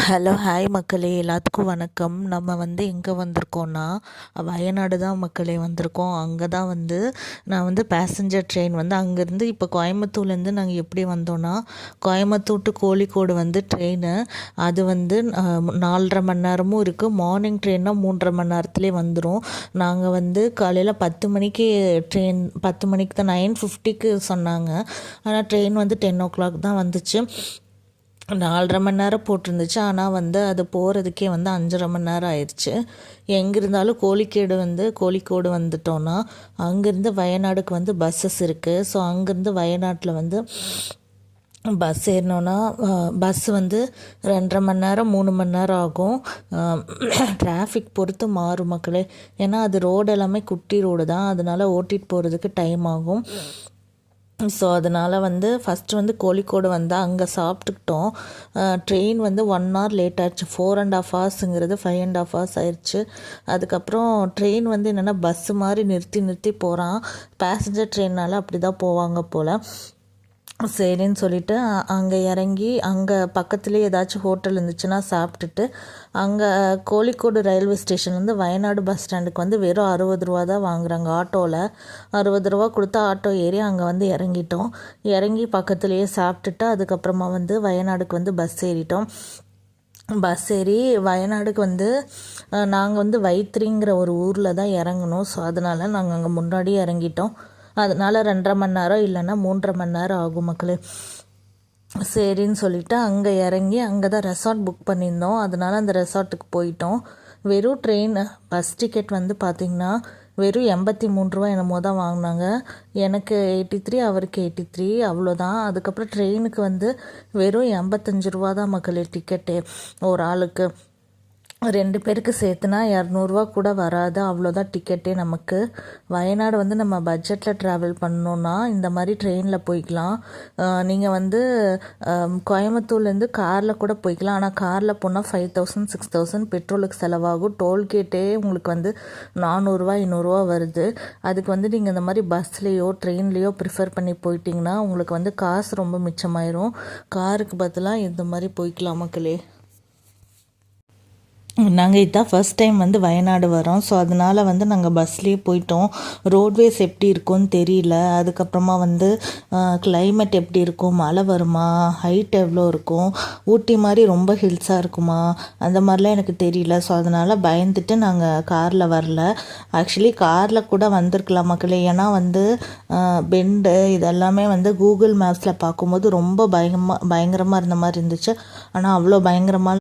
Hello hi மக்களே, எல்லாத்துக்கும் வணக்கம். நம்ம எங்கே வந்திருக்கோன்னா வயநாடு தான் மக்களே வந்திருக்கோம். அங்கே தான் நான் பேசஞ்சர் ட்ரெயின் அங்கேருந்து இப்போ கோயம்புத்தூர்லேருந்து நாங்கள் எப்படி வந்தோன்னா கோயம்புத்தூர் டு கோழிக்கோடு ட்ரெயின். அது 4.5 மணி நேரமும் இருக்குது. மார்னிங் ட்ரெயின்னா 3.5 மணி நேரத்துலேயே வந்துடும். நாங்கள் காலையில் 10 மணிக்கு ட்ரெயின், 10 மணிக்கு தான் 9:50க்கு சொன்னாங்க. ஆனால் ட்ரெயின் 10 o'clock தான் வந்துச்சு. 4.5 மணி நேரம் போட்டிருந்துச்சு. ஆனால் அது போகிறதுக்கே 5.5 மணி நேரம் ஆயிடுச்சு. எங்கே இருந்தாலும் கோழிக்கோடு வந்துட்டோன்னா அங்கேருந்து வயநாடுக்கு பஸ்ஸஸ் இருக்குது. ஸோ அங்கேருந்து வயநாட்டில் பஸ் ஏறினோன்னா பஸ் 2.5 மணி நேரம் 3 மணி நேரம் ஆகும். டிராஃபிக் பொறுத்து மாறும் மக்களே. ஏன்னா அது ரோடு எல்லாமே குட்டி ரோடு தான், அதனால் ஓட்டிகிட்டு போகிறதுக்கு டைம் ஆகும். ஸோ அதனால் ஃபஸ்ட்டு கோழிக்கோடு அங்கே சாப்பிட்டுக்கிட்டோம். ட்ரெயின் 1 hour லேட் ஆயிடுச்சு. 4.5 hours 5.5 hours ஆயிடுச்சு. அதுக்கப்புறம் ட்ரெயின் என்னென்னா பஸ்ஸு மாதிரி நிறுத்தி போகிறான். பேசஞ்சர் ட்ரெயினால் அப்படி தான் போவாங்க போல். சரின்னு சொல்லிவிட்டு அங்கே இறங்கி அங்கே பக்கத்துலேயே ஏதாச்சும் ஹோட்டல் இருந்துச்சுன்னா சாப்பிட்டுட்டு அங்கே Kozhikode railway station Wayanad bus ஸ்டாண்டுக்கு வெறும் 60 ரூபா தான் வாங்குகிறாங்க. ஆட்டோவில் 60 ரூபா கொடுத்தா ஆட்டோ ஏறி அங்கே இறங்கிட்டோம். இறங்கி பக்கத்துலேயே சாப்பிட்டுட்டு அதுக்கப்புறமா வயநாடுக்கு பஸ் ஏறிட்டோம். பஸ் ஏறி வயநாடுக்கு நாங்கள் வைத்திரிங்கிற ஒரு ஊரில் தான் இறங்கணும். ஸோ அதனால் நாங்கள் அங்கே முன்னாடியே இறங்கிட்டோம். அதனால் 2.5 மணி நேரம் இல்லைன்னா 3.5 மணி நேரம் ஆகும் மக்களே. சரின்னு சொல்லிவிட்டு அங்கே இறங்கி அங்கே தான் ரெசார்ட் புக் பண்ணியிருந்தோம். அதனால் அந்த ரெசார்ட்டுக்கு போயிட்டோம். வெறும் ட்ரெயின் பஸ் டிக்கெட் பார்த்திங்கன்னா வெறும் 83 ரூபா என்னமோ தான் வாங்கினாங்க. எனக்கு 83, அவருக்கு 83, அவ்வளோதான். அதுக்கப்புறம் ட்ரெயினுக்கு வெறும் 85 ரூபா தான் மக்களே டிக்கெட்டு ஒரு ஆளுக்கு. 2 பேருக்கு சேர்த்துனா 200 ரூபா கூட வராது, அவ்வளோதான் டிக்கெட்டே நமக்கு. வயநாடு நம்ம பட்ஜெட்டில் ட்ராவல் பண்ணோன்னா இந்த மாதிரி ட்ரெயினில் போய்க்கலாம். நீங்கள் கோயம்புத்தூர்லேருந்து காரில் கூட போய்க்கலாம். ஆனால் காரில் போனால் 5000 6000 பெட்ரோலுக்கு செலவாகும். டோல்கேட்டே உங்களுக்கு 400 ரூபா 500 ரூபா வருது. அதுக்கு நீங்கள் இந்த மாதிரி பஸ்லேயோ ட்ரெயின்லேயோ ப்ரிஃபர் பண்ணி போயிட்டிங்கன்னா உங்களுக்கு காசு ரொம்ப மிச்சமாயிரும். காருக்கு பதிலாக இந்த மாதிரி போய்க்கலாம் மக்களே. நாங்கள் இதுதான் ஃபஸ்ட் டைம் வயநாடு வரோம். ஸோ அதனால் நாங்கள் பஸ்லேயே போயிட்டோம். ரோட்வேஸ் எப்படி இருக்கும்னு தெரியல. அதுக்கப்புறமா கிளைமேட் எப்படி இருக்கும், மழை வருமா, ஹைட் எவ்வளோ இருக்கும், ஊட்டி மாதிரி ரொம்ப ஹில்ஸாக இருக்குமா, அந்த மாதிரிலாம் எனக்கு தெரியல. ஸோ அதனால் பயந்துட்டு நாங்கள் காரில் வரல. ஆக்சுவலி காரில் கூட வந்திருக்கலாம் மக்களே. ஏன்னா பெண்டு இதெல்லாமே கூகுள் மேப்ஸில் பார்க்கும்போது ரொம்ப பயங்கரமாக இருந்த மாதிரி இருந்துச்சு. ஆனால் அவ்வளோ பயங்கரமாக